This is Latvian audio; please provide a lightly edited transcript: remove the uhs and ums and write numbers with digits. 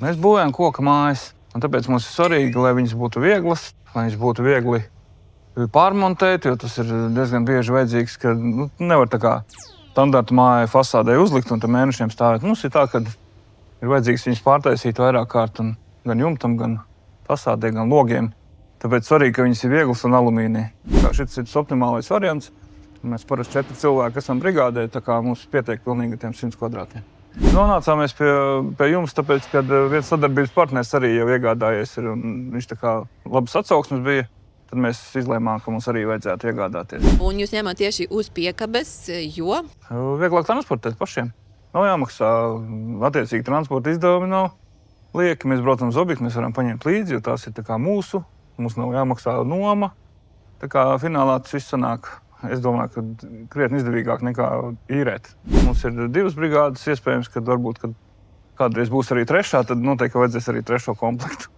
Mēs būvējam koka mājas, un tāpēc mums ir svarīgi, lai viņas būtu vieglas, lai viņas būtu viegli pārmontēt, jo tas ir diezgan bieži vajadzīgs, ka nevar tā kā standarta māja fasādē uzlikt un tam mēnešiem stāvēt. Mums ir tā, ka ir vajadzīgs viņas pārtaisīt vairāk kārt, un gan jumtam, gan fasādē, gan logiem. Tāpēc svarīgi, ka viņas ir vieglas un alumīnija. Šis ir tas optimālais variants. Mēs parasti 4 cilvēki esam brigādē, tā kā mums pietiek pilnīgi tiem 100 kvadrātiem. Nonācāmies pie jums, tāpēc, kad viens sadarbības partners arī jau iegādājies ir, un viņš tā kā labas atsauksmes bija. Tad mēs izlēmām, ka mums arī vajadzētu iegādāties. Un jūs ņemat tieši uz piekabes, jo? Vieglāk transportēt pašiem. Nav jāmaksā attiecīgi transporta izdevumi nav lieki. Mēs braucam uz objektu, mēs varam paņemt līdzi, jo tās ir tā kā mūsu. Mums nav jāmaksā noma. Tā kā finālā tas viss sanāk, es domāju, ka krietni izdevīgāk nekā īrēt. Mums ir 2 brigādes, iespējams, kad varbūt, kad kādreiz būs arī 3, tad noteikti vajadzēs arī 3. komplektu.